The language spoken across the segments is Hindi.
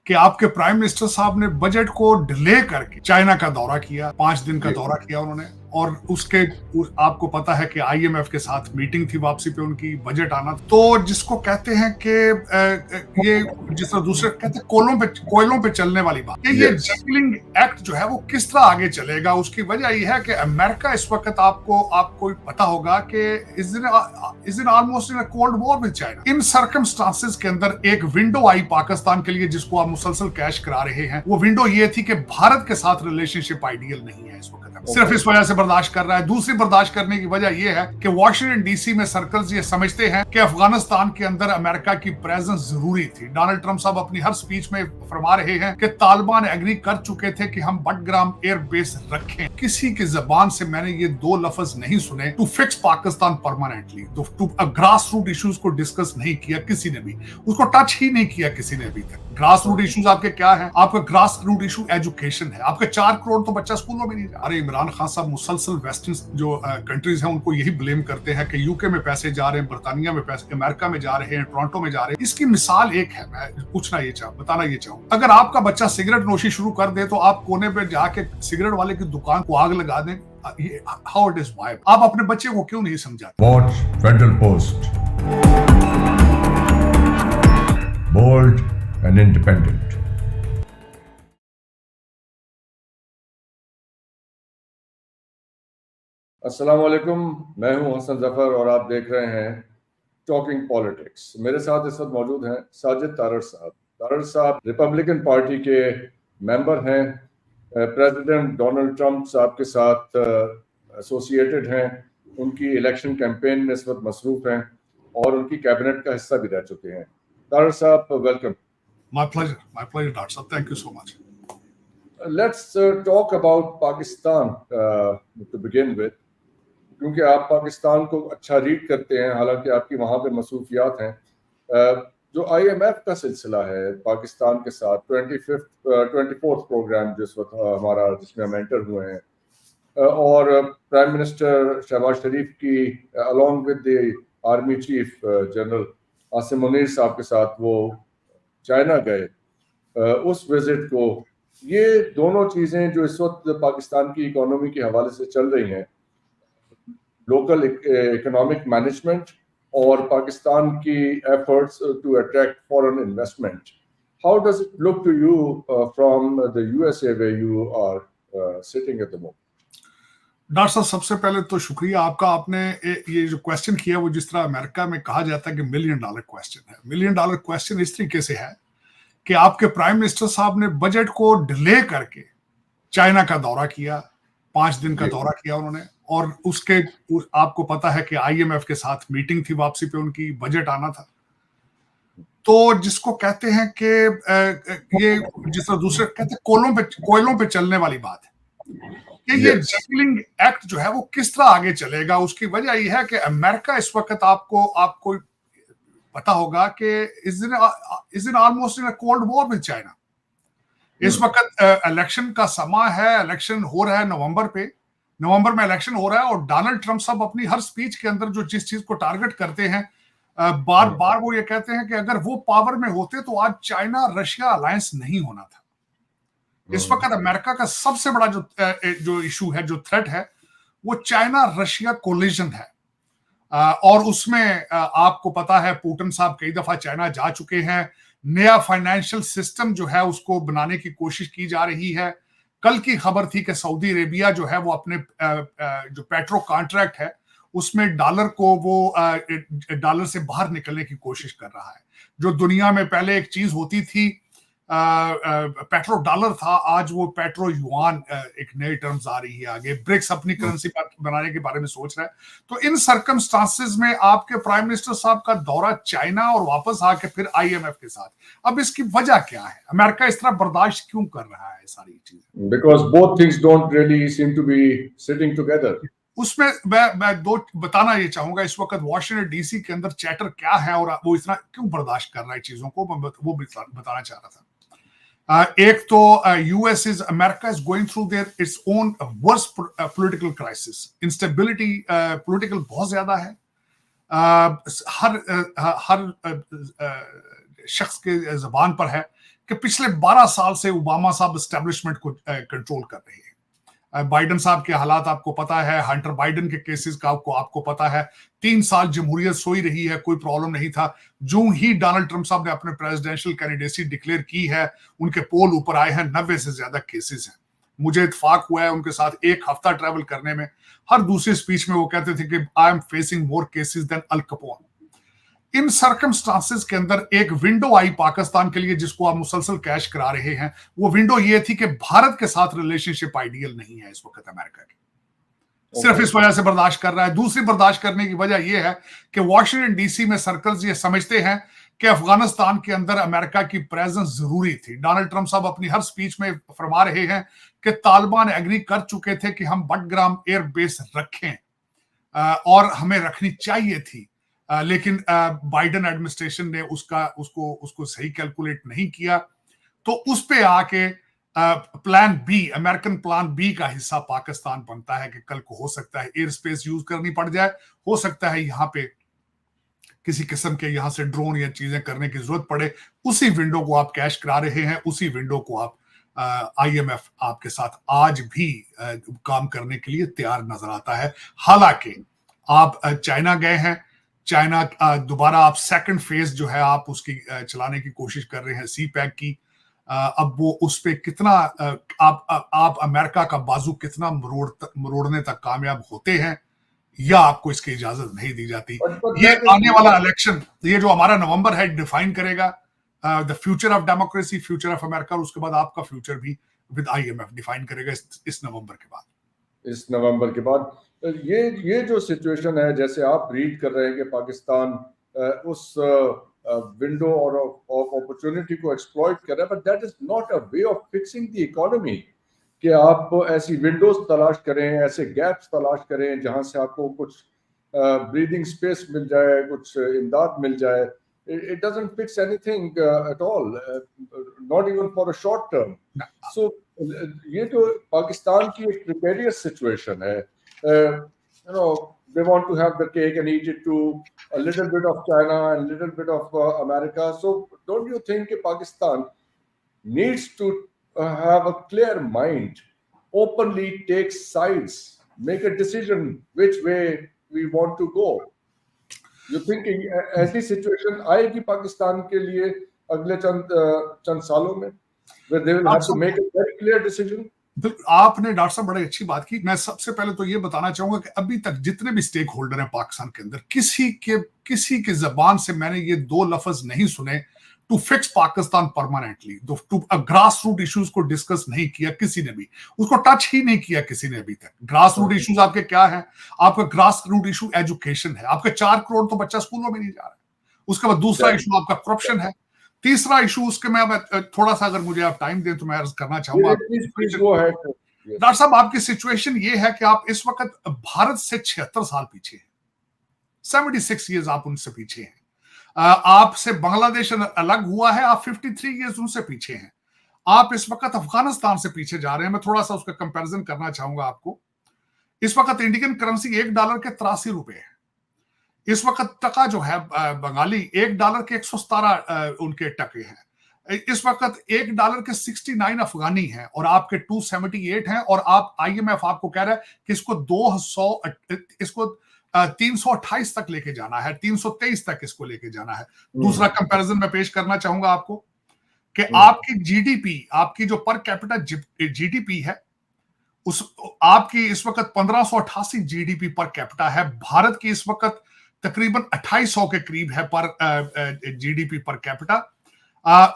कि आपके प्राइम मिनिस्टर साहब ने बजट को डिले करके चाइना का दौरा किया, 5 दिन का दौरा किया उन्होंने, और उसके आपको पता है कि आईएमएफ के साथ मीटिंग थी, वापसी पे उनकी बजट आना। तो जिसको कहते हैं कि ये जिस तरह दूसरे कहते हैं कोयलों पे चलने वाली बात, ये डीकलिंग एक्ट जो है वो किस तरह आगे चलेगा, उसकी वजह यह है कि अमेरिका इस वक्त आपको पता होगा कि इस दिन almost in cold war with China. In circumstances के अंदर एक विंडो आई पाकिस्तान के लिए जिसको आप मुसलसल कैश करा रहे हैं। वो विंडो ये थी कि भारत के साथ रिलेशनशिप आइडियल नहीं है इस वक्त, सिर्फ इस वजह से बर्दाश्त कर रहा है। दूसरी बर्दाश्त करने की वजह यह है कि वॉशिंगटन डीसी में सर्कल्स ये समझते हैं कि अफगानिस्तान के अंदर अमेरिका की प्रेजेंस जरूरी थी। डोनाल्ड ट्रंप साहब अपनी हर स्पीच में फरमा रहे हैं कि तालिबान एग्री कर चुके थे कि हम बटग्राम एयर बेस रखें। किसी की जबान से मैंने ये दो लफ्ज नहीं सुने, to fix Pakistan permanently, to grass root issues को डिस्कस नहीं किया किसी ने भी, उसको टच ही नहीं किया किसी ने अभी तक। ग्रास रूट इश्यूज आपके क्या है? आपका ग्रास रूट इशू एजुकेशन है। आपके 4 करोड़ तो बच्चा स्कूलों में नहीं जा। अरे इमरान खान साहब मुसलसल वेस्टर्न जो कंट्रीज हैं उनको यही ब्लेम करते हैं कि यूके में पैसे जा रहे हैं, बर्तानिया में पैसे, अमेरिका में जा रहे हैं, टोरंटो में जा रहे हैं। इसकी मिसाल एक है, मैं बताना ये चाहूँ, अगर आपका बच्चा सिगरेट नोशी शुरू कर दे तो आप कोने पे जाके सिगरेट वाले की दुकान को आग लगा दें। How it is vibe? आप अपने बच्चे को क्यों नहीं समझाते? Watch federal post, bold and independent. अस्सलाम वालेकुम, मैं हूं हसन जफर और आप देख रहे हैं टॉकिंग पॉलिटिक्स। मेरे साथ इस वक्त मौजूद हैं साजिद तारड़ साहब। तारड़ साहब रिपब्लिकन पार्टी के मेंबर हैं, प्रेसिडेंट डोनाल्ड ट्रंप साहब के साथ एसोसिएटेड हैं, उनकी इलेक्शन कैंपेन में इस वक्त मसरूफ हैं और उनकी कैबिनेट का हिस्सा भी रह चुके हैं। तारड़ साहब, वेलकम। माय प्लेजर डॉक्टर साहब, thank you so much. Let's talk about Pakistan to begin with, क्योंकि आप पाकिस्तान को अच्छा रीड करते हैं, हालांकि आपकी वहाँ पे मसरूफियात हैं। जो IMF का सिलसिला है पाकिस्तान के साथ, 24th प्रोग्राम जिस वक्त हमारा, जिसमें हम एंटर हुए हैं, और प्राइम मिनिस्टर शहबाज शरीफ की along with the army chief general Asim Munir साहब के साथ वो चाइना गए, उस विजिट को, ये दोनों चीज़ें जो इस वक्त पाकिस्तान की इकोनॉमी के हवाले से चल रही हैं, लोकल इकोनॉमिक मैनेजमेंट और पाकिस्तान की efforts to attract foreign investment, how does it look to you from the USA where you are sitting at the moment? Doctor साहब, सबसे पहले तो शुक्रिया आपका। आपने ये जो क्वेश्चन किया वो जिस तरह अमेरिका में कहा जाता है कि $1 मिलियन क्वेश्चन है। $1 मिलियन क्वेश्चन इस तरीके से है कि आपके प्राइम मिनिस्टर साहब ने बजट को डिले करके चाइना का दौरा किया, 5 दिन का दौरा किया उन्होंने, और उसके आपको पता है कि आईएमएफ के साथ मीटिंग थी, वापसी पे उनकी बजट आना था। तो जिसको कहते हैं कि ये जिस तरह दूसरे कहते हैं कोयलों पे चलने वाली बात है कि ये डीकलिंग एक्ट जो है वो किस तरह आगे चलेगा। उसकी वजह यह है कि अमेरिका इस वक्त आपको पता होगा कि इस दिन almost in cold war with China. इस वक्त इलेक्शन का समय है, इलेक्शन हो रहा है नवंबर में इलेक्शन हो रहा है, और डोनाल्ड ट्रंप साहब अपनी हर स्पीच के अंदर जो जिस चीज को टारगेट करते हैं, बार बार वो ये कहते हैं कि अगर वो पावर में होते तो आज चाइना रशिया अलायंस नहीं होना था। इस वक्त अमेरिका का सबसे बड़ा जो इशू है, जो थ्रेट है, वो चाइना रशिया कोलिजन है। और उसमें आपको पता है पुतिन साहब कई दफा चाइना जा चुके हैं। नया फाइनेंशियल सिस्टम जो है उसको बनाने की कोशिश की जा रही है। कल की खबर थी कि सऊदी अरेबिया जो है वो अपने जो पेट्रो कॉन्ट्रैक्ट है उसमें डॉलर से बाहर निकलने की कोशिश कर रहा है। जो दुनिया में पहले एक चीज होती थी, पेट्रो डॉलर था, आज वो पेट्रो युआन एक नई टर्म्स आ रही है आगे। ब्रिक्स अपनी करेंसी बनाने के बारे में सोच रहा है। तो इन सर्कमस्टांसेस में आपके प्राइम मिनिस्टर साहब का दौरा चाइना और वापस आके फिर IMF के साथ, अब इसकी वजह क्या है? अमेरिका इस तरह बर्दाश्त क्यों कर रहा है सारी चीजें? Because both things don't really seem to be sitting together. उसमें मैं दो बताना ये चाहूंगा, इस वक्त वॉशिंगटन डीसी के अंदर चैटर क्या है और वो इतना क्यों बर्दाश्त कर रहा है चीजों को, मैं वो बताना चाह रहा था। एक तो America is going through its own worst political crisis, instability political बहुत ज्यादा है। हर शख्स के जबान पर है कि पिछले 12 साल से ओबामा साहब एस्टेब्लिशमेंट को कंट्रोल कर रहे हैं। बाइडन साहब के हालात आपको पता है, हंटर बाइडन के केसेस का आपको पता है। 3 साल जमहूरियत सोई रही है, कोई प्रॉब्लम नहीं था। जो ही डोनाल्ड ट्रंप साहब ने अपने प्रेसिडेंशियल कैंडिडेसी डिक्लेयर की है, उनके पोल ऊपर आए हैं, 90 से ज्यादा केसेस हैं। मुझे इत्फाक हुआ है उनके साथ 1 हफ्ता ट्रैवल करने में। हर दूसरी स्पीच में वो कहते थे कि I am facing more cases than Al Capone. इन सर्कमस्टांसेस के अंदर एक विंडो आई पाकिस्तान के लिए जिसको आप मुसलसल कैश करा रहे हैं। वो विंडो ये थी कि भारत के साथ रिलेशनशिप आइडियल नहीं है इस वक्त अमेरिका की, सिर्फ इस वजह से बर्दाश्त कर रहा है। दूसरी बर्दाश्त करने की वजह यह है कि वॉशिंगटन डीसी में सर्कल्स ये समझते हैं कि अफगानिस्तान के अंदर अमेरिका की प्रेजेंस जरूरी थी। डोनाल्ड ट्रंप साहब अपनी हर स्पीच में फरमा रहे हैं कि तालिबान एग्री कर चुके थे कि हम बटग्राम एयर बेस रखें और हमें रखनी चाहिए थी, लेकिन बाइडन एडमिनिस्ट्रेशन ने उसको सही कैलकुलेट नहीं किया। तो उस पे आके plan B, American plan B का हिस्सा पाकिस्तान बनता है कि कल को हो सकता है एयर स्पेस यूज करनी पड़ जाए, हो सकता है यहां पे किसी किस्म के यहां से ड्रोन या चीजें करने की जरूरत पड़े। उसी विंडो को आप कैश करा रहे हैं, उसी विंडो को आप आईएमएफ आपके साथ आज भी काम करने के लिए तैयार नजर आता है। हालांकि आप चाइना गए हैं, चाइना दोबारा आप सेकंड फेज जो है आप उसकी चलाने की कोशिश कर रहे हैं सी पैक की। अब वो उस पे कितना आप अमेरिका का बाजू कितना मरोड़ने तक कामयाब होते हैं या आपको इसकी इजाजत नहीं दी जाती। ये आने वाला इलेक्शन, ये जो हमारा नवंबर है, डिफाइन करेगा the future of democracy, future of America, और उसके बाद आपका फ्यूचर भी विद आईएमएफ डिफाइन करेगा इस नवंबर के बाद। इस नवंबर के बाद ये जो सिचुएशन है, जैसे आप रीड कर रहे हैं कि पाकिस्तान उस विंडो और ऑफ अपॉर्चुनिटी को एक्सप्लॉइट कर रहा है, but that is not a way of fixing the economy कि आप ऐसी विंडोज तलाश करें, ऐसे गैप्स तलाश करें जहां से आपको कुछ ब्रीदिंग स्पेस मिल जाए, कुछ इमदाद मिल जाए। It doesn't fix anything at all, not even for a short term. So ये जो पाकिस्तान की एक precarious situation है, they want to have the cake and eat it too, a little bit of China and a little bit of America. So don't you think that Pakistan needs to have a clear mind, openly take sides, make a decision which way we want to go? You thinking ऐसी सिचुएशन आएगी पाकिस्तान के लिए अगले चंद सालों में, where they will have to make a very clear decision? आपने डॉक्टर साहब बड़ी अच्छी बात की। मैं सबसे पहले तो ये बताना चाहूंगा कि अभी तक जितने भी स्टेक होल्डर हैं पाकिस्तान के अंदर, किसी के जबान से मैंने ये 2 लफ्ज नहीं सुने to fix Pakistan permanently. To grass root issues को डिस्कस नहीं किया किसी ने भी, उसको टच ही नहीं किया किसी ने अभी तक। ग्रास रूट इश्यूज आपके क्या है? आपका ग्रास रूट इशू एजुकेशन है। आपके 4 करोड़ तो बच्चा स्कूलों में नहीं जा रहा है। उसके बाद दूसरा इशू आपका करप्शन है। तीसरा इशू, उसके मैं थोड़ा सा अगर मुझे आप टाइम दें तो मैं अर्ज करना चाहूंगा। डॉक्टर साहब, आपकी सिचुएशन ये है कि आप इस वक्त भारत से 76 साल पीछे हैं, 76 ईयर्स आप उनसे पीछे हैं। आपसे बांग्लादेश अलग हुआ है, आप 53 ईयर्स उनसे पीछे हैं। आप इस वक्त अफगानिस्तान से पीछे जा रहे हैं। मैं थोड़ा सा उसका कंपैरिजन करना चाहूंगा आपको। इस वक्त इंडियन करेंसी $1 के 83 रुपए है। इस वक्त टका जो है बंगाली $1 के 117 उनके टके हैं। इस वक्त $1 के 69 अफगानी हैं और आपके 278 हैं। और आप आईएमएफ आपको कह रहा है कि इसको 328 तक लेके जाना है, 323 तक इसको लेके जाना है। दूसरा कंपैरिजन मैं पेश करना चाहूंगा आपको कि आपकी जीडीपी, आपकी जो पर कैपिटा जीडीपी है, उस आपकी इस वक्त 1588 जीडीपी पर कैपिटा है। भारत की इस वक्त तकरीबन 2800 के करीब है पर जीडीपी पर कैपिटा।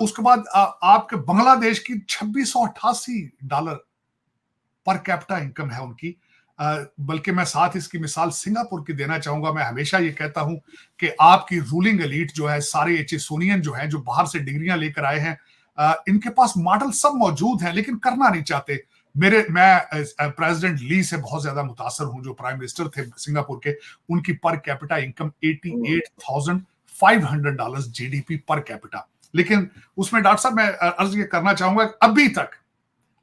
उसके बाद आपके बांग्लादेश की $2688 पर कैपिटा इनकम है उनकी। बल्कि मैं साथ इसकी मिसाल सिंगापुर की देना चाहूंगा। मैं हमेशा ये कहता हूं कि आपकी रूलिंग एलीट जो है, सारे एचएसोनियन जो हैं, जो बाहर से डिग्रियां लेकर आए हैं, इनके पास मॉडल सब मौजूद हैं लेकिन करना नहीं चाहते। मैं प्रेसिडेंट ली से बहुत ज्यादा मुतासर हूं, जो प्राइम मिनिस्टर थे सिंगापुर के। उनकी per capita income $88,500 GDP per capita. लेकिन उसमें डॉक्टर साहब मैं अर्ज ये करना चाहूंगा,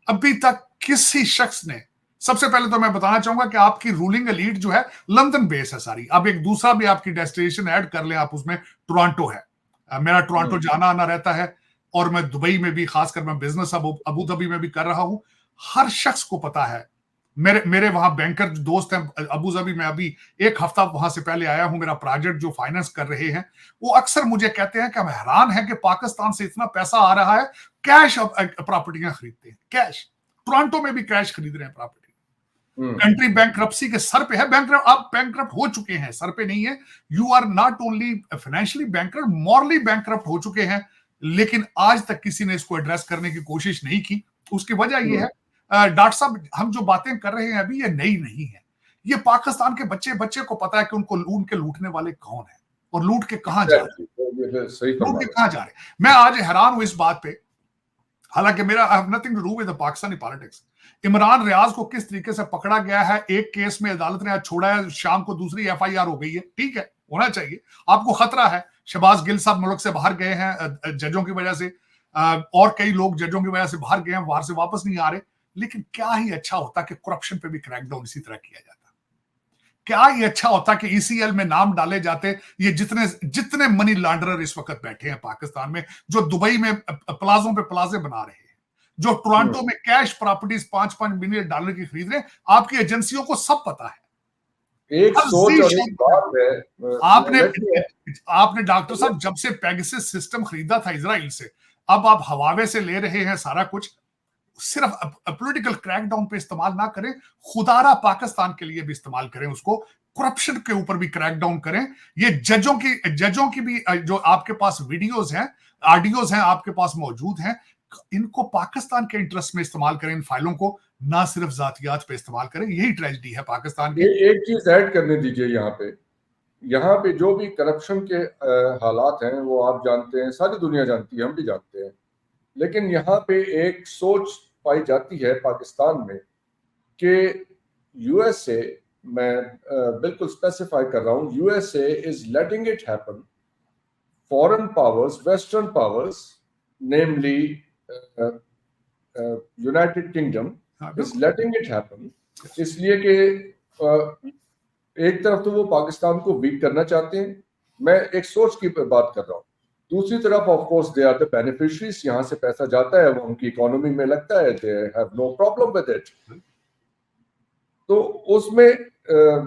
अभी तक किसी शख्स ने, सबसे पहले तो मैं बताना चाहूंगा कि आपकी रूलिंग एलीट जो है लंदन बेस है सारी। अब एक दूसरा भी आपकी डेस्टिनेशन ऐड कर लें आप, उसमें टोरंटो है। मेरा टोरंटो जाना आना रहता है। और मैं दुबई में भी, खासकर मैं बिजनेस अबू धाबी में भी कर रहा हूं, हर शख्स को पता है। मेरे वहां बैंकर दोस्त हैं अबू धाबी में, अभी एक हफ्ता वहां से पहले आया हूं, मेरा प्रोजेक्ट जो फाइनेंस कर रहे हैं, वो अक्सर मुझे कहते हैं कि हम हैरान हैं कि पाकिस्तान से इतना पैसा आ रहा है, कैश प्रॉपर्टियां खरीदते हैं, कैश। टोरंटो में भी कैश खरीद रहे हैं प्रॉपर्टी। कंट्री बैंकरप्सी के सर पे है, आप बैंकरप्ट हो चुके हैं, सर पे नहीं है। You are not only financially bankrupt, morally bankrupt हो चुके हैं, लेकिन आज तक किसी ने इसको एड्रेस करने की कोशिश नहीं की। उसकी वजह यह है, डॉक्टर साहब, हम जो बातें कर रहे हैं अभी, ये नई नहीं है। ये पाकिस्तान के बच्चे को पता है कि उनके लूटने वाले कौन है और लूट के कहां जा रहे हैं। मैं आज हैरान हूं इस बात पे, हालांकि मेरा I have nothing to do with the Pakistani politics. Imran Riaz को किस तरीके से पकड़ा गया है, एक केस में अदालत ने आज छोड़ा है, शाम को दूसरी एफआईआर हो गई है, ठीक है, होना चाहिए। आपको खतरा है, शहबाज गिल साहब मुल्क से बाहर गए हैं जजों की वजह से, और कई लोग जजों की वजह से बाहर गए हैं, बाहर से वापस नहीं आ रहे। लेकिन क्या ही अच्छा होता कि करप्शन पे भी क्रैकडाउन इसी तरह किया जाता। क्या ही अच्छा होता कि ईसीएल में नाम डाले जाते। ये जितने मनी लॉन्ड्रर इस वक्त बैठे हैं पाकिस्तान में, जो दुबई में प्लाजों पे प्लाजे बना रहे हैं, जो टोरंटो में कैश प्रॉपर्टीज $5 मिलियन की खरीद रहे हैं, आपकी एजेंसियों को सब पता है। एक सोच और एक बात है। आपने डॉक्टर साहब, जब से पेगासस सिस्टम खरीदा था इजराइल से, अब आप हवावे से ले रहे हैं सारा कुछ। सिर्फ पॉलिटिकल क्रैकडाउन पे इस्तेमाल ना करें, खुदारा पाकिस्तान के लिए भी इस्तेमाल करें उसको, करप्शन के ऊपर भी क्रैकडाउन करें। ये जजों की भी जो आपके पास वीडियोस हैं, ऑडियोज हैं, आपके पास मौजूद हैं, इनको पाकिस्तान के इंटरेस्ट में इस्तेमाल करें, इन फाइलों को, ना सिर्फ जातियात पे इस्तेमाल करें। यही ट्रेजेडी है पाकिस्तान की। एक चीज ऐड करने दीजिए यहाँ पे जो भी करप्शन के हालात हैं वो आप जानते हैं, सारी दुनिया जानती है, हम भी जानते हैं। लेकिन यहाँ पे एक सोच पाई जाती है पाकिस्तान में कि यूएसए, मैं बिल्कुल स्पेसिफाई कर रहा हूँ, USA is letting it happen. Foreign powers, western powers, namely United kingdom is letting it happen, इसलिए कि एक तरफ तो वो पाकिस्तान को वीक करना चाहते हैं, मैं एक सोच की बात कर रहा हूँ। दूसरी तरफ of course they are the beneficiaries, यहाँ से पैसा जाता है, वो उनकी इकोनॉमी में लगता है, they have no problem with it. तो उसमें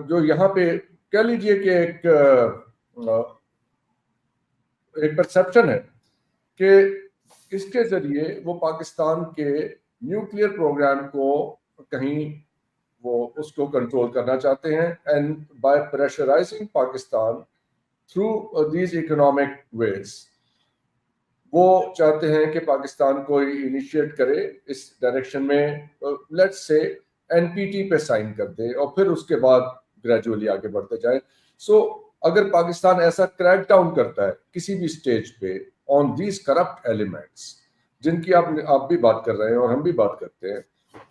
जो यहाँ पे कह लीजिए कि एक परसेप्शन है कि इसके जरिए वो पाकिस्तान के न्यूक्लियर प्रोग्राम को कहीं वो उसको कंट्रोल करना चाहते हैं, and by pressurising Pakistan through these economic ways वो चाहते हैं कि पाकिस्तान को इनिशिएट करे इस डायरेक्शन में, लेट्स से एनपीटी पे साइन कर दे और फिर उसके बाद ग्रेजुअली आगे बढ़ते जाए। सो अगर पाकिस्तान ऐसा क्रैक डाउन करता है किसी भी स्टेज पे ऑन दीज करप्ट एलिमेंट्स, जिनकी आप भी बात कर रहे हैं और हम भी बात करते हैं,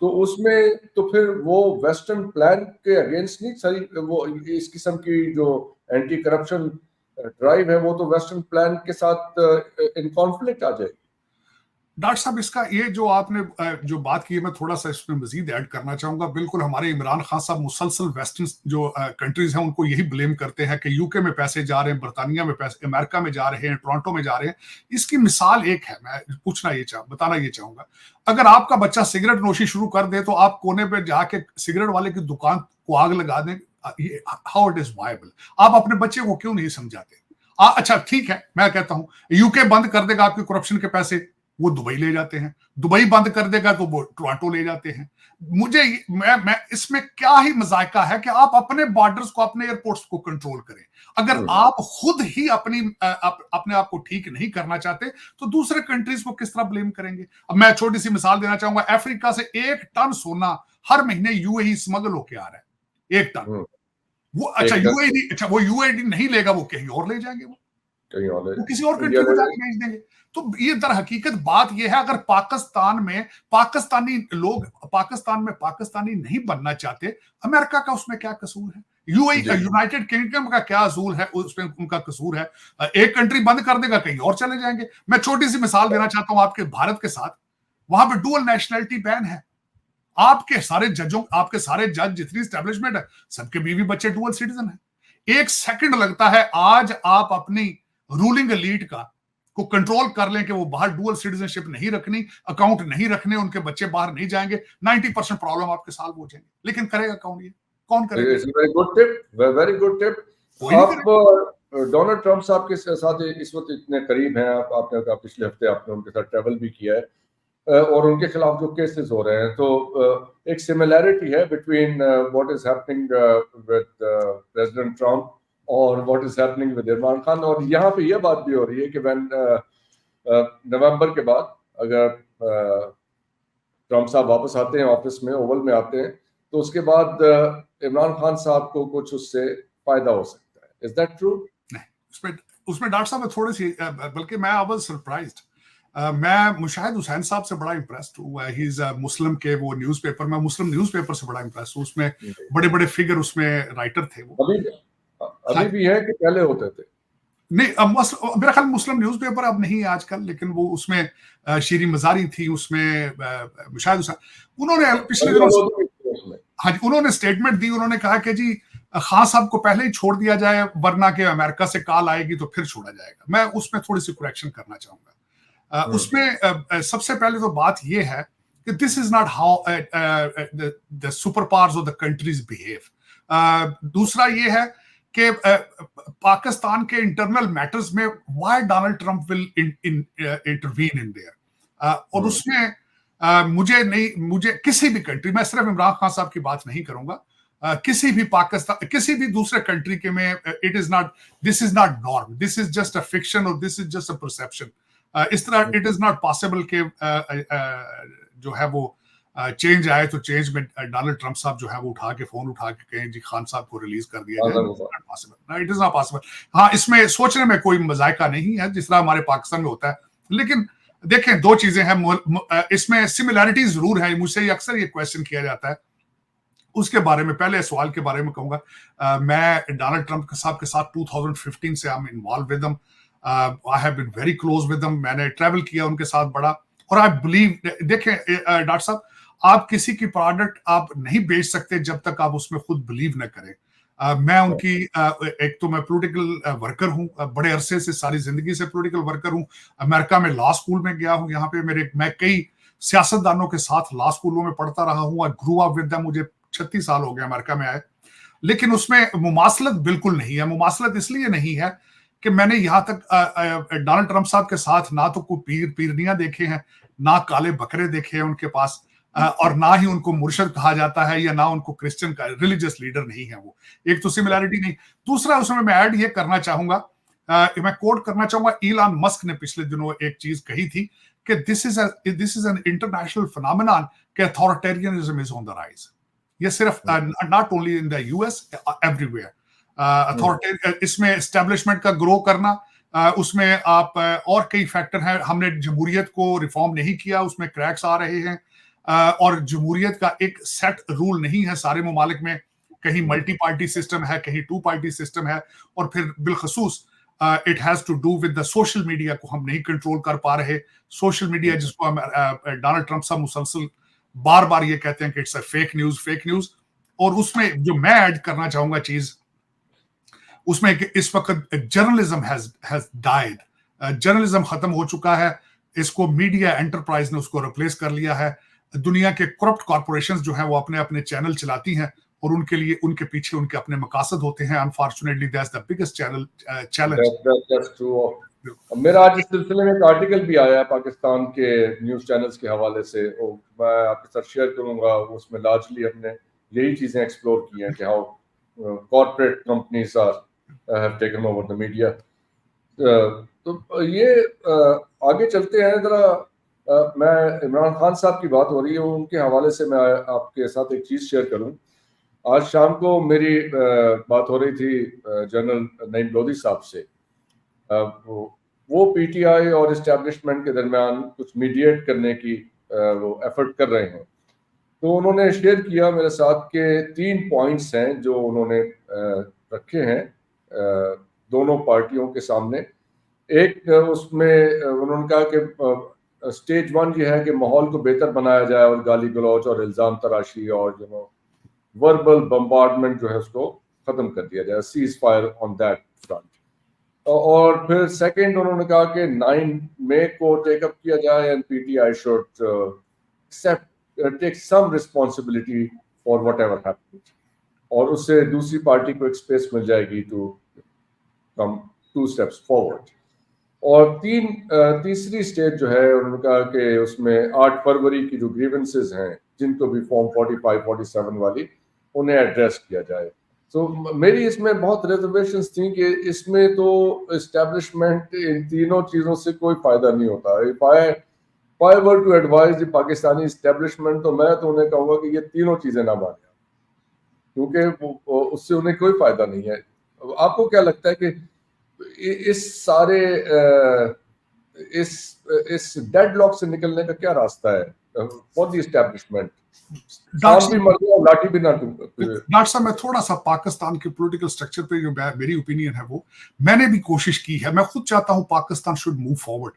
तो उसमें तो फिर वो वेस्टर्न प्लान के अगेंस्ट नहीं, सारी वो इस किस्म की जो एंटी करप्शन ड्राइव है वो तो वेस्टर्न प्लान के साथ इन कॉन्फ्लिक्ट आ जाएगी। डॉक्टर साहब, इसका ये जो आपने जो बात की है, मैं थोड़ा सा इसमें मजीद ऐड करना चाहूंगा। बिल्कुल, हमारे इमरान खान साहब मुसलसल वेस्टर्न जो कंट्रीज हैं उनको यही ब्लेम करते हैं कि यूके में पैसे जा रहे हैं, बरतानिया में पैसे, अमेरिका में जा रहे हैं, टोरंटो में जा रहे हैं। इसकी मिसाल एक है, मैं बताना ये चाहूंगा। अगर आपका बच्चा सिगरेट नोशी शुरू कर दे तो आप कोने पे जाके सिगरेट वाले की दुकान को आग लगा दें, हाउ इट इज वायबल? आप अपने बच्चे को क्यों नहीं समझाते? अच्छा ठीक है, मैं कहता हूं यूके बंद कर देगा आपके करप्शन के पैसे, वो दुबई ले जाते हैं, दुबई बंद कर देगा तो वो टोरंटो ले जाते हैं। मैं इसमें क्या ही मजायका है कि आप अपने बॉर्डर्स को, अपने एयरपोर्ट्स को कंट्रोल करें। अगर आप खुद ही अपने आप को ठीक नहीं करना चाहते तो दूसरे कंट्रीज को किस तरह ब्लेम करेंगे? अब मैं छोटी सी मिसाल देना चाहूंगा। अफ्रीका से 1 टन सोना हर महीने यूएई स्मगल होके आ रहा है, 1 टन। वो यूएई नहीं लेगा, वो कहीं और ले जाएंगे, वो किसी और कंट्री को जाके भेज देंगे। तो ये दर हकीकत बात ये है, अगर पाकिस्तान में पाकिस्तानी लोग पाकिस्तान में पाकिस्तानी नहीं बनना चाहते, अमेरिका का उसमें क्या कसूर है? यूएई यूनाइटेड किंगडम का क्या असूल है? उसमें उनका कसूर है। एक कंट्री बंद कर देगा, कहीं और चले जाएंगे। मैं छोटी सी मिसाल देना चाहता हूं आपके भारत के साथ। वहां पे डुअल नेशनलिटी बैन है। आपके सारे जज, जितनी स्टैब्लिशमेंट है, सबके बीवी बच्चे डुअल सिटीजन है। 1 सेकंड लगता है आज आप अपनी रूलिंग एलीट का को कंट्रोल कर लें कि वो बाहर डुअल सिटीजनशिप नहीं रखनी, अकाउंट नहीं रखने, उनके बच्चे बाहर नहीं जाएंगे, 90% प्रॉब्लम आपके सॉल्व हो जाएंगे। लेकिन करेगा कौन? ये कौन करेगा? Very good tip, very good tip. कोई नहीं आप डोनाल्ड ट्रंप साहब के साथ इस वक्त इतने करीब हैं, आपने पिछले हफ्ते आपने उनके साथ ट्रैवल भी किया है, और उनके खिलाफ जो केसेस हो रहे हैं, तो एक सिमिलैरिटी है between what is happening with president Trump और what is happening with Imran Khan. और यहाँ पे यह बात भी हो रही है कि व्हेन नवंबर के बाद अगर ट्रंप साहब वापस आते हैं ऑफिस में, ओवल में आते हैं, तो उसके बाद इमरान खान साहब को कुछ उससे फायदा हो सकता है। Is that true? नहीं, उसमें डॉक्टर साहब थोड़ी सी, बल्कि मैं आई वाज सरप्राइज्ड। मैं मुशाहिद हुसैन साहब से बड़ा इम्प्रेस्ड हूँ। ही इज मुस्लिम के वो न्यूज़पेपर, मैं मुस्लिम न्यूज़पेपर से बड़ा इम्प्रेस्ड हूँ। उसमें बड़े बड़े फिगर उसमें राइटर थे वो। अभी भी है कि पहले होते थे? नहीं, मेरा ख्याल मुस्लिम न्यूज़पेपर अब नहीं है आजकल, लेकिन वो उसमें शीरी मजारी थी, उसमें मुशाहिद हुसैन, उन्होंने पिछले दिनों हाँ जी, उन्होंने स्टेटमेंट दी। उन्होंने कहा कि जी खान साहब को पहले ही छोड़ दिया जाए, वरना के अमेरिका से कॉल आएगी तो फिर छोड़ा जाएगा। मैं उसमें थोड़ी सी करेक्शन करना चाहूंगा। उसमें सबसे पहले तो बात यह है कि this is not how the super powers of the countries behave. दूसरा ये है कि पाकिस्तान के इंटरनल मैटर्स में why Donald Trump will intervene in their, और उसमें मुझे किसी भी कंट्री, मैं सिर्फ इमरान खान साहब की बात नहीं करूंगा, किसी भी पाकिस्तान, किसी भी दूसरे कंट्री के में it is not, this is not norm, this is just a fiction और this is just a perception. इस तरह इट इज नॉट पॉसिबल के जो है वो चेंज आए तो चेंज में डोनाल्ड ट्रंप साहब जो है वो फोन उठा के कहें जी खान साहब को रिलीज कर दिया जाए। It is not possible. हाँ, इसमें सोचने में कोई मजायका नहीं है जिस तरह हमारे पाकिस्तान में होता है, लेकिन देखें दो चीजें हैं, इसमें सिमिलैरिटी जरूर है। मुझसे अक्सर ये क्वेश्चन किया जाता है, उसके बारे में पहले सवाल के बारे में कहूंगा। मैं डोनाल्ड ट्रंप साहब के साथ 2015 से I am involve with them, I have been very close with them, मैंने ट्रैवल किया उनके साथ बड़ा, और आई बिलीव, देखें डॉक्टर साहब, आप किसी की प्रोडक्ट आप नहीं बेच सकते जब तक आप उसमें खुद बिलीव न करें। मैं उनकी एक तो मैं पॉलिटिकल वर्कर हूं, बड़े अरसे से, सारी जिंदगी से पॉलिटिकल वर्कर हूं। अमेरिका में लॉ स्कूल में गया हूं, यहाँ पे मैं कई सियासतदानों के साथ लॉ स्कूलों में पढ़ता रहा हूं। आई ग्रू अप विद देम, मुझे 36 साल हो गए अमेरिका में आए, लेकिन उसमें मुमासलत बिल्कुल नहीं है। मुमासलत इसलिए नहीं है कि मैंने यहाँ तक डोनाल्ड ट्रंप साहब के साथ ना तो कोई पीरनियां देखे हैं, ना काले बकरे देखे हैं उनके पास, और ना ही उनको मुर्शद कहा जाता है, या ना उनको क्रिश्चियन का रिलीजियस लीडर नहीं है वो। एक तो सिमिलैरिटी नहीं। दूसरा उसमें मैं ऐड ये करना चाहूंगा, मैं कोट करना चाहूंगा, इलॉन मस्क ने पिछले दिनों एक चीज कही थी कि this is an international phenomenon कि authoritarianism is on the rise. ये सिर्फ not only in the US, everywhere. इसमें एस्टेब्लिशमेंट का ग्रो करना, उसमें आप और कई फैक्टर हैं। हमने जमहूरियत को रिफॉर्म नहीं किया, उसमें क्रैक्स आ रहे हैं, और जमहूरियत का एक सेट रूल नहीं है सारे ममालिक में। कहीं मल्टी पार्टी सिस्टम है, कहीं 2 पार्टी सिस्टम है, और फिर बिलखसूस it has to do with the social media को हम नहीं कंट्रोल कर पा रहे। सोशल मीडिया जिसको डोनाल्ड ट्रंप साहब मुसलसल बार बार ये कहते हैं कि इट्स अ फेक न्यूज। और उसमें जो मैं ऐड करना चाहूंगा चीज, उसमें कि इस वक्त जर्नलिज्म हैज डाइड, जर्नलिज्म खत्म हो चुका है। इसको मीडिया एंटरप्राइज ने उसको रिप्लेस कर लिया है। दुनिया के करप्ट कॉर्पोरेशंस जो हैं वो अपने अपने चैनल चलाती हैं, और उनके लिए उनके पीछे उनके अपने मकासद होते हैं। Unfortunately that's the biggest challenge. मेरा आज इस सिलसिले में एक आर्टिकल भी आया है पाकिस्तान के न्यूज चैनल्स के हवाले से, मैं आपके साथ शेयर करूंगा। उसमें लार्जली हमने यही चीजें एक्सप्लोर की हैं कि how corporate companies have taken over the media. तो ये आगे चलते हैं जरा। मैं इमरान खान साहब की बात हो रही है, उनके हवाले से मैं आपके साथ एक चीज़ शेयर करूं। आज शाम को मेरी बात हो रही थी जनरल नईम लोधी साहब से। वो पीटीआई और इस्टेब्लिशमेंट के दरमियान कुछ मीडिएट करने की वो एफर्ट कर रहे हैं। तो उन्होंने शेयर किया मेरे साथ के 3 पॉइंट्स हैं जो उन्होंने रखे हैं दोनों पार्टियों के सामने। एक उसमें उन्होंने कहा कि स्टेज 1 ये है कि माहौल को बेहतर बनाया जाए और गाली गलौज और इल्ज़ाम तराशी और वर्बल बम्बार्डमेंट जो है उसको खत्म कर दिया जाए, cease fire on that front. और फिर सेकंड उन्होंने कहा कि 9 मई को टेकअप किया जाए and PTI should accept take some responsibility for whatever happened, और उससे दूसरी पार्टी को एक स्पेस मिल जाएगी टू कम 2 स्टेप्स फॉरवर्ड। और तीसरी स्टेज जो है उन्होंने कहा कि उसमें 8 फरवरी की जो ग्रीवेंसेस हैं जिनको भी फॉर्म 45 47 वाली उन्हें एड्रेस किया जाए। तो मेरी इसमें बहुत रिजर्वेशंस थी कि इसमें तो एस्टेब्लिशमेंट इन तीनों चीज़ों से कोई फायदा नहीं होता। If I were to advise the Pakistani establishment तो मैं तो उन्हें कहूँगा कि ये तीनों चीज़ें ना माने, क्योंकि उससे उन्हें कोई फायदा नहीं है। आपको क्या लगता है कि इस सारे इस डेडलॉक से निकलने का क्या रास्ता है फॉर द एस्टेब्लिशमेंट? डॉक्टर लाठी भी ना साहब, मैं थोड़ा सा पाकिस्तान के पॉलिटिकल स्ट्रक्चर पे जो मेरी ओपिनियन है वो मैंने भी कोशिश की है। मैं खुद चाहता हूं पाकिस्तान शुड मूव फॉरवर्ड,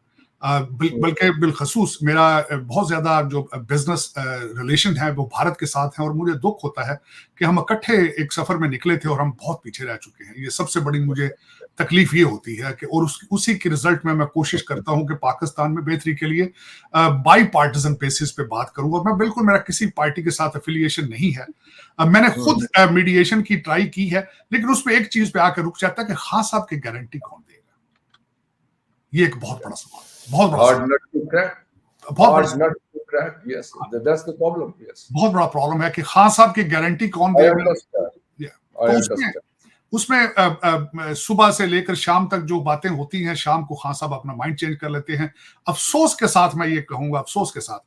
बल्कि बिलखसूस मेरा बहुत ज्यादा जो बिजनेस रिलेशन है वो भारत के साथ है, और मुझे दुख होता है कि हम इकट्ठे एक सफर में निकले थे और हम बहुत पीछे रह चुके हैं। ये सबसे बड़ी मुझे तकलीफ ये होती है कि, और उसी के रिजल्ट में मैं कोशिश करता हूं कि पाकिस्तान में बेहतरी के लिए बाई पार्टिजन बेसिस पे बात करूं। और मैं बिल्कुल, मेरा किसी पार्टी के साथ एफिलिएशन नहीं है। मैंने खुद मीडिएशन की ट्राई की है, लेकिन उस पर एक चीज पे आकर रुक जाता है कि खान साहब की गारंटी कौन देगा। ये एक बहुत बड़ा सवाल, बहुत बड़ा प्रॉब्लम है कि खान साहब की गारंटी कौन देगा। तो उसमें सुबह से लेकर शाम तक जो बातें होती हैं, शाम को खान साहब अपना माइंड चेंज कर लेते हैं। अफसोस के साथ मैं ये कहूंगा, अफसोस के साथ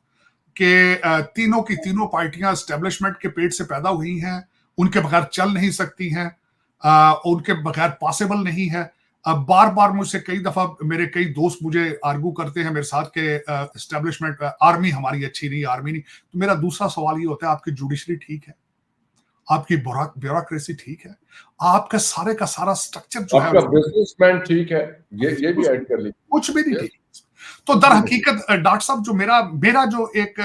कि तीनों की तीनों पार्टियां एस्टेब्लिशमेंट के पेट से पैदा हुई हैं, उनके बगैर चल नहीं सकती हैं, उनके बगैर पॉसिबल नहीं है। अब बार बार मुझसे कई दफा मेरे कई दोस्त मुझे आर्गू करते हैं मेरे साथ के एस्टेब्लिशमेंट आर्मी हमारी अच्छी नहीं, आर्मी नहीं। तो मेरा दूसरा सवाल ये होता है, आपकी जुडिशरी ठीक है? आपकी ब्यूरोक्रेसी ठीक है? आपका सारे का सारा स्ट्रक्चर जो है, बिजनेसमैन ठीक है? ये भी ऐड कर लीजिए, कुछ भी नहीं ठीक। तो दर हकीकत डॉक्टर साहब जो मेरा जो एक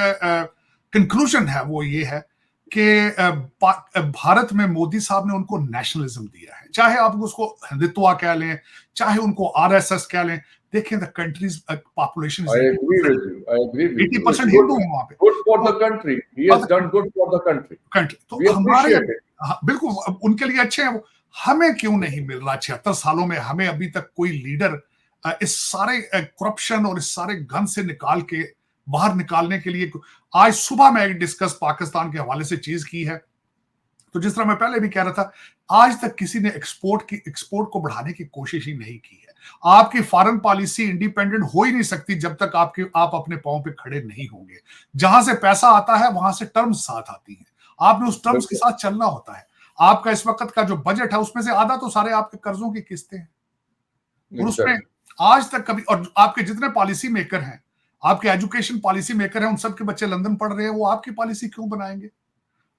कंक्लूजन है वो ये है कि भारत में मोदी साहब ने उनको नेशनलिज्म दिया है, चाहे आप उसको हिंदुत्व कह लें, चाहे उनको आरएसएस कह लें। देखें the countries population I agree with you. 80% Hindu हैं वहां पे। Good for the country. He has done good for the country. तो हमारे बिल्कुल उनके लिए अच्छे हैं वो। हमें क्यों नहीं मिल रहा? 76 सालों में हमें अभी तक कोई लीडर इस सारे करप्शन और इस सारे गन से बाहर निकालने के लिए। आज सुबह मैं एक डिस्कस पाकिस्तान के हवाले से चीज की है, तो जिस तरह मैं पहले भी कह रहा था, आज तक किसी ने एक्सपोर्ट को बढ़ाने की कोशिश ही नहीं की है। आपकी फॉरेन पॉलिसी इंडिपेंडेंट हो ही नहीं सकती जब तक आप अपने पांव पे खड़े नहीं होंगे। जहां से पैसा आता है वहां से टर्म्स साथ आती हैं, आपने उस टर्म्स के साथ चलना होता है। आपका इस वक्त का जो बजट है उसमें से आधा तो सारे आपके कर्जों की किस्तें हैं, और उसमें आज तक कभी, और आपके जितने पॉलिसी मेकर हैं, आपके एजुकेशन पॉलिसी मेकर हैं, उन सब के बच्चे लंदन पढ़ रहे हैं, वो आपकी पॉलिसी क्यों बनाएंगे?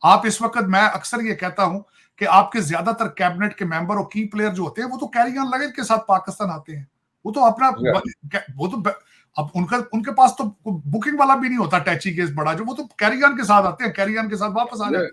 आप इस वक्त, मैं अक्सर ये कहता हूं कि आपके ज्यादातर कैबिनेट के मेंबर और की प्लेयर जो होते हैं वो तो कैरी ऑन लगेज के साथ पाकिस्तान आते हैं। वो तो अपना वो तो अब उनके पास तो बुकिंग वाला भी नहीं होता, टैची केस बड़ा जो, वो तो कैरी ऑन के साथ आते हैं, कैरी ऑन के साथ वापस आ जाते हैं।